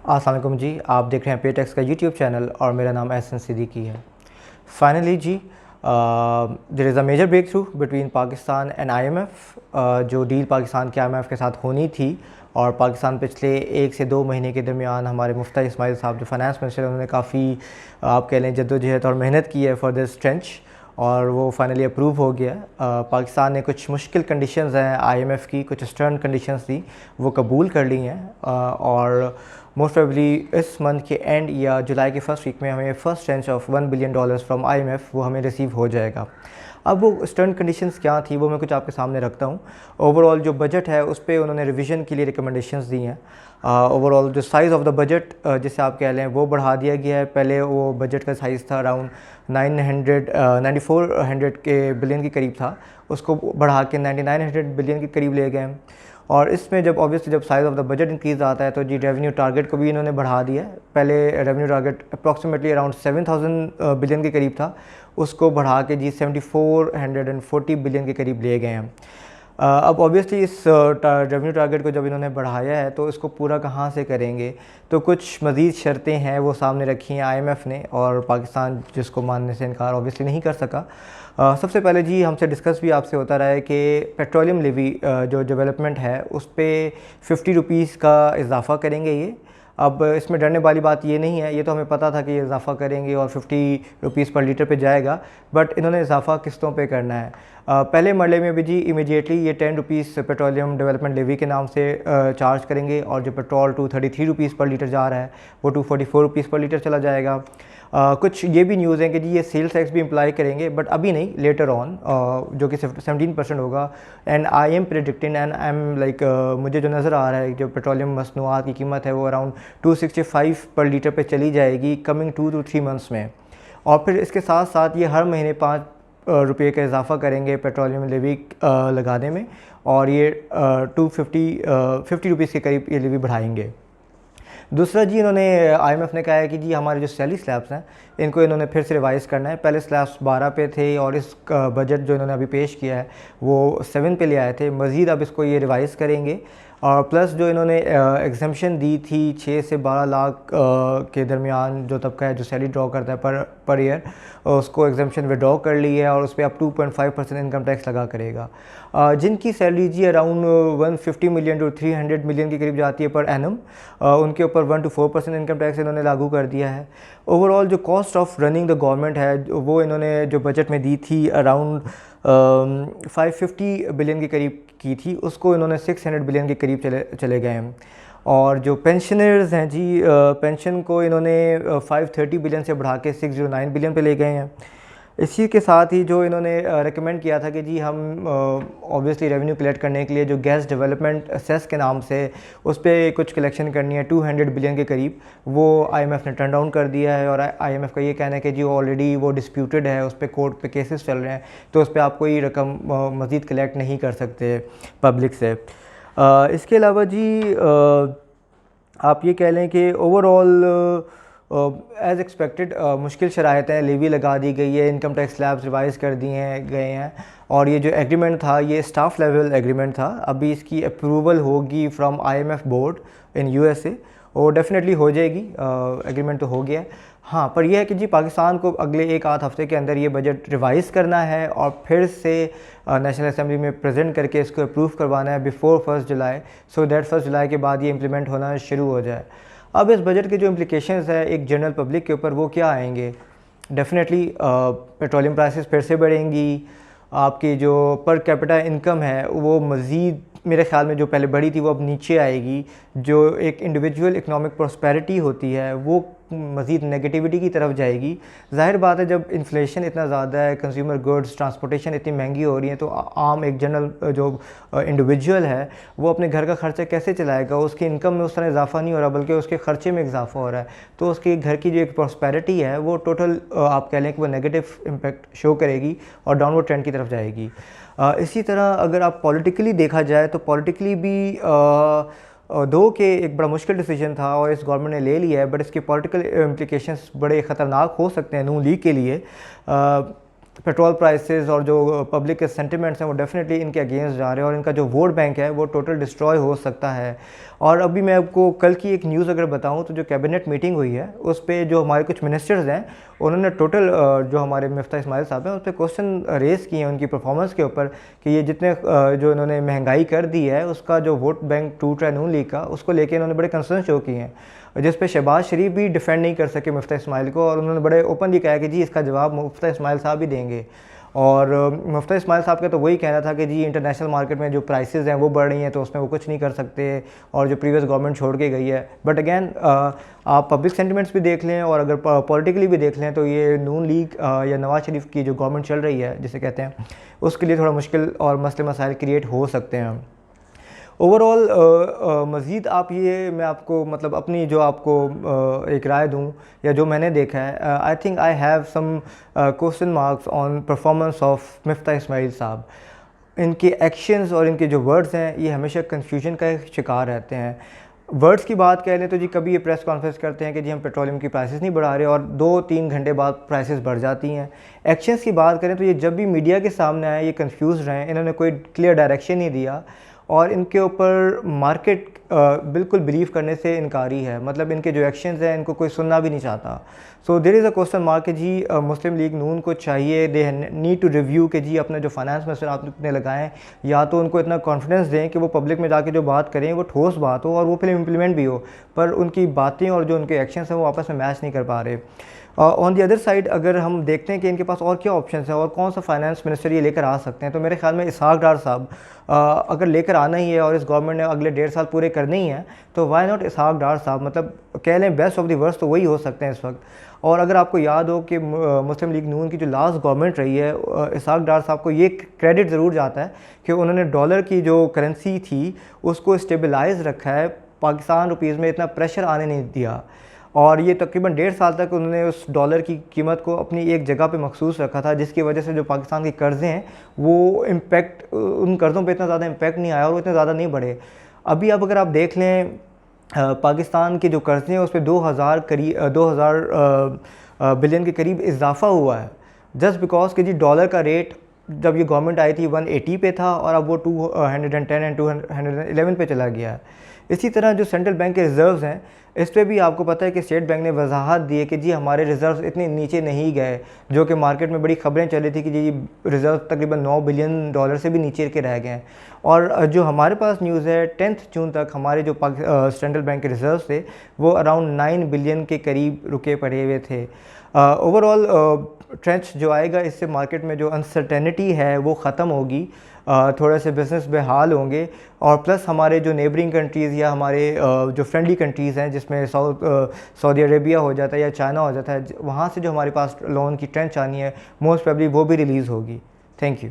अस्सलाम वालेकुम जी, आप देख रहे हैं पेटेक्स का यूट्यूब चैनल और मेरा नाम एहसन सिद्दीकी है। फाइनली जी, there is a major breakthrough between Pakistan and IMF। जो डील पाकिस्तान के IMF के साथ होनी थी और पाकिस्तान पिछले 1 से 2 महीने के दरमियान हमारे मुफ्ती इस्माइल साहब जो फाइनेंस मिनिस्टर हैं उन्होंने काफ़ी आप कह लें जद्दोजहद और मेहनत की है फॉर दिस ट्रेंच, और वो फाइनली अप्रूव हो गया। पाकिस्तान ने कुछ मुश्किल कंडीशंस हैं IMF की, कुछ स्टर्न कंडीशंस थी, वो कबूल कर ली हैं और मोस्ट प्रोबेबली इस मंथ के एंड या जुलाई के फर्स्ट वीक में हमें first trench of $1 billion from IMF वो हमें रिसीव हो जाएगा। अब वो स्टर्न कंडीशंस क्या थी वो मैं कुछ आपके सामने रखता हूँ। ओवरऑल जो बजट है उस पर उन्होंने रिवीजन के लिए रिकमेंडेशंस दी हैं। ओवरऑल जो साइज़ ऑफ द बजट जिसे आप कह लें वो बढ़ा दिया गया है। पहले वो बजट का साइज़ था अराउंड 9400 के बिलियन के करीब था, उसको बढ़ा के 9900 बिलियन के करीब ले गए हैं। और इसमें जब ऑब्वियसली जब size of the budget increase आता है तो जी रेवेन्यू टारगेट को भी इन्होंने बढ़ा दिया है। पहले revenue target approximately around 7000 billion के करीब था, उसको बढ़ा के जी 7440 बिलियन के करीब ले गए हैं। अब ऑब्वियसली इस रेवेन्यू टारगेट को जब इन्होंने बढ़ाया है तो इसको पूरा कहाँ से करेंगे, तो कुछ मज़ीद शर्तें हैं वो सामने रखी हैं IMF ने, और पाकिस्तान जिसको मानने से इनकार ऑब्वियसली नहीं कर सका। सबसे पहले जी हमसे डिस्कस भी आपसे होता रहा है कि पेट्रोलियम लेवी जो डेवलपमेंट है उस पर 50 रुपीज़ का इजाफ़ा करेंगे ये। अब इसमें डरने वाली बात ये नहीं है, ये तो हमें पता था कि ये इजाफ़ा करेंगे और 50 रुपीज़ पर लीटर पे जाएगा, बट इन्होंने इजाफ़ा किस्तों पे करना है। पहले मरले में भी जी इमीडिएटली ये 10 रुपीज़ पेट्रोलियम डेवलपमेंट लेवी के नाम से चार्ज करेंगे, और जो पेट्रोल 233 रुपीज़ पर लीटर जा रहा है वो 244 रुपीज़ पर लीटर चला जाएगा। कुछ ये भी न्यूज़ हैं कि जी ये सेल्स टैक्स भी अप्लाई करेंगे, बट अभी नहीं, लेटर ऑन, जो कि 17% होगा। And I am predicting and I am like मुझे जो नज़र आ रहा है जो पेट्रोलियम मसनूआत की कीमत है वो अराउंड 265 पर लीटर पे चली जाएगी कमिंग 2 to 3 मंथ्स में। और फिर इसके साथ साथ ये हर महीने 5 रुपये का इजाफा करेंगे पेट्रोलियम लेवी लगाने में, और ये 50 रुपीज़ के करीब ये लेवी बढ़ाएंगे। दूसरा जी इन्होंने IMF ने कहा है कि जी हमारे जो सैलरी स्लैब्स हैं इनको इन्होंने फिर से रिवाइज़ करना है। पहले स्लैब्स 12 पे थे और इस बजट जो इन्होंने अभी पेश किया है वो 7 पे ले आए थे, मज़ीद अब इसको ये रिवाइज़ करेंगे। और प्लस जो इन्होंने एग्जम्पशन दी थी 6 से 12 लाख के दरमियान जो तबका है जो सैलरी ड्रॉ करता है पर ईयर, उसको एग्जम्पशन विड्रॉ कर ली है और उस पर अब 2.5% इनकम टैक्स लगा करेगा। जिनकी सैलरी जी अराउंड 150 मिलियन टू 300 मिलियन के करीब जाती है पर एनम, उनके ऊपर 1 to 4% इनकम टैक्स इन्होंने लागू कर दिया है। ओवरऑल जो cost of running the government है वो इन्होंने जो बजट में दी थी अराउंड 550 बिलियन के करीब की थी, उसको इन्होंने 600 बिलियन के करीब चले गए हैं। और जो पेंशनर्स हैं जी, पेंशन को इन्होंने 530 बिलियन से बढ़ा के 609 बिलियन पे ले गए हैं। इसी के साथ ही जो इन्होंने रेकमेंड किया था कि जी हम ऑब्वियसली रेवेन्यू कलेक्ट करने के लिए जो गैस डेवलपमेंट असेस के नाम से उस पर कुछ कलेक्शन करनी है 200 बिलियन के करीब, वो IMF ने टर्न डाउन कर दिया है। और IMF का ये कहना है कि जी ऑलरेडी वो डिस्प्यूटेड है, उस पर कोर्ट पे केसेस चल रहे हैं, तो उस पर आप कोई रकम मज़ीद कलेक्ट नहीं कर सकते पब्लिक से। इसके अलावा जी आप ये कह लें कि ओवरऑल एज़ एक्सपेक्टेड मुश्किल शराइत है, लेवी लगा दी गई है, इनकम टैक्स स्लैब्स रिवाइज़ कर दिए गए हैं, और ये जो एग्रीमेंट था ये स्टाफ लेवल एग्रीमेंट था। अभी इसकी अप्रूवल होगी from IMF board in USA, और डेफिनेटली हो जाएगी, एग्रीमेंट तो हो गया है। हाँ, पर यह है कि जी पाकिस्तान को अगले 1 आध हफ्ते के अंदर ये बजट रिवाइज़ करना है और फिर से नेशनल असम्बली में प्रेजेंट करके इसको अप्रूव करवाना है बिफोर 1 जुलाई, सो दैट 1 जुलाई के बाद ये इम्प्लीमेंट होना शुरू हो जाए। अब इस बजट के जो इम्प्लिकेशंस है एक जनरल पब्लिक के ऊपर वो क्या आएंगे, डेफिनेटली पेट्रोलियम प्राइसेस फिर से बढ़ेंगी, आपकी जो पर कैपिटा इनकम है वो मज़ीद मेरे ख़्याल में जो पहले बढ़ी थी वो अब नीचे आएगी, जो एक इंडिविजुअल इकोनॉमिक प्रॉस्पेरिटी होती है वो मज़ीद नेगेटिविटी की तरफ जाएगी। ज़ाहिर बात है जब इन्फ्लेशन इतना ज़्यादा है, कंज्यूमर गुड्स ट्रांसपोर्टेशन इतनी महंगी हो रही है, तो आम एक जनरल जो इंडिविजुअल है वो अपने घर का खर्चा कैसे चलाएगा, उसकी इनकम में उस तरह इजाफा नहीं हो रहा बल्कि उसके ख़र्चे में इजाफा हो रहा है, तो उसके घर की जो एक प्रॉस्पेरिटी है वो टोटल आप कह लें कि वो नेगेटिव इम्पैक्ट शो करेगी और डाउनवर्ड ट्रेंड की तरफ जाएगी। इसी तरह अगर आप पॉलिटिकली देखा जाए तो पॉलिटिकली भी दो के एक बड़ा मुश्किल डिसीजन था और इस गवर्नमेंट ने ले लिया है, बट इसके पॉलिटिकल इम्प्लिकेशंस बड़े ख़तरनाक हो सकते हैं नून लीग के लिए। पेट्रोल प्राइसेस और जो पब्लिक के सेंटिमेंट्स हैं वो डेफिनेटली इनके अगेंस्ट जा रहे हैं और इनका जो वोट बैंक है वो टोटल डिस्ट्रॉय हो सकता है। और अभी मैं आपको कल की एक न्यूज़ अगर बताऊं तो जो कैबिनेट मीटिंग हुई है उस पे जो हमारे कुछ मिनिस्टर्स हैं उन्होंने टोटल जो हमारे मिफ्ता इस्माइल साहब हैं उस पर क्वेश्चन रेज़ किए हैं उनकी परफॉर्मेंस के ऊपर कि ये जितने जो इन्होंने महंगाई कर दी है उसका जो वोट बैंक टूट रहा है नून लीग का, उसको लेके इन्होंने बड़े कंसर्न शो किए हैं, जिस पे शहबाज शरीफ भी डिफेंड नहीं कर सके मुफ्ता इस्माइल को और उन्होंने बड़े ओपनली कहा कि जी इसका जवाब मुफ्ता इस्माइल साहब ही देंगे। और मुफ्ता इस्माइल साहब का तो वही कहना था कि जी इंटरनेशनल मार्केट में जो प्राइसेस हैं वो बढ़ रही हैं तो उसमें वो कुछ नहीं कर सकते और जो प्रीवियस गवर्नमेंट छोड़ के गई है। बट अगेन आप पब्लिक सेंटिमेंट्स भी देख लें और अगर पॉलिटिकली भी देख लें तो ये नून लीग या नवाज शरीफ की जो गवर्नमेंट चल रही है जिसे कहते हैं उसके लिए थोड़ा मुश्किल और मसले मसाइल क्रिएट हो सकते हैं। ओवरऑल मज़ीद आप ये मैं आपको मतलब अपनी जो आपको एक राय दूं या जो मैंने देखा है, I think I have some question marks on performance of Miftah Ismail साहब। इनके एक्शंस और इनके जो वर्ड्स हैं ये हमेशा कन्फ्यूजन का एक शिकार रहते हैं। वर्ड्स की बात कह लें तो जी कभी ये प्रेस कॉन्फ्रेंस करते हैं कि जी हम पेट्रोलियम की प्राइसेस नहीं बढ़ा रहे और 2-3 घंटे बाद प्राइसेस बढ़ जाती हैं। एक्शंस की बात करें तो ये जब भी मीडिया के सामने आए ये कंफ्यूज रहे, इन्होंने कोई क्लियर डायरेक्शन नहीं दिया और इनके ऊपर मार्केट बिल्कुल बिलीव करने से इनकारी है। मतलब इनके जो एक्शंस हैं इनको कोई सुनना भी नहीं चाहता। So there is a question mark कि जी मुस्लिम लीग नून को चाहिए दे नीड टू रिव्यू कि जी अपने जो फाइनेंस मिनिस्टर आपने लगाएं या तो उनको इतना कॉन्फिडेंस दें कि वो पब्लिक में जाके जो बात करें वो ठोस बात हो और वो फिर इम्प्लीमेंट भी हो, पर उनकी बातें और जो उनके एक्शंस हैं वो आपस में मैच नहीं कर पा रहे। ऑन दी अदर साइड अगर हम देखते हैं कि इनके पास और क्या ऑप्शंस हैं और कौन सा फाइनेंस मिनिस्टर ये लेकर आ सकते हैं तो मेरे ख्याल में इसहाक डार साहब अगर लेकर आना ही है और इस गवर्नमेंट ने अगले 1.5 साल पूरे करने ही हैं तो वाई नॉट इसहाक डार साहब, मतलब कह लें बेस्ट ऑफ द वर्स्ट तो वही हो सकते हैं इस वक्त। और अगर आपको याद हो कि मुस्लिम लीग नून की जो लास्ट गवर्नमेंट रही है इसहाक डार साहब को ये क्रेडिट ज़रूर जाता है कि उन्होंने डॉलर की जो करेंसी थी उसको स्टेबलाइज रखा है, पाकिस्तान रुपीज़ में इतना प्रेशर आने नहीं दिया और ये तकरीबन 1.5 साल तक उन्होंने उस डॉलर की कीमत को अपनी एक जगह पे मखसूस रखा था, जिसकी वजह से जो पाकिस्तान के कर्ज़े हैं वो इम्पैक्ट उन कर्ज़ों पे इतना ज़्यादा इम्पैक्ट नहीं आया और वो इतने ज़्यादा नहीं बढ़े। अभी अब अगर आप देख लें पाकिस्तान के जो कर्ज़े हैं उस पर 2000 बिलियन के करीब इजाफा हुआ है, जस्ट बिकॉज कि जी डॉलर का रेट जब ये गवर्नमेंट आई थी 180 पे था और अब वो 210 एंड 211 पे चला गया है। इसी तरह जो सेंट्रल बैंक के रिज़र्व्स हैं इस पर भी आपको पता है कि स्टेट बैंक ने वजाहत दी है कि जी हमारे रिज़र्व्स इतने नीचे नहीं गए, जो कि मार्केट में बड़ी खबरें चली थी कि जी रिज़र्व तकरीबन 9 बिलियन डॉलर से भी नीचे के रह गए हैं। और जो हमारे पास न्यूज़ है 10 जून तक हमारे जो सेंट्रल बैंक के रिज़र्व थे वो अराउंड 9 बिलियन के करीब रुके पड़े हुए थे। ओवरऑल ट्रेंच जो आएगा इससे मार्केट में जो अनसर्टेनिटी है वो ख़त्म होगी, थोड़े से बिज़नेस बेहाल होंगे और प्लस हमारे जो नेबरिंग कंट्रीज़ या हमारे जो फ्रेंडली कंट्रीज़ हैं जिसमें सऊदी अरेबिया हो जाता है या चाइना हो जाता है, वहाँ से जो हमारे पास लोन की ट्रेंच आनी है मोस्ट प्रोबेबली वो भी रिलीज़ होगी। Thank you.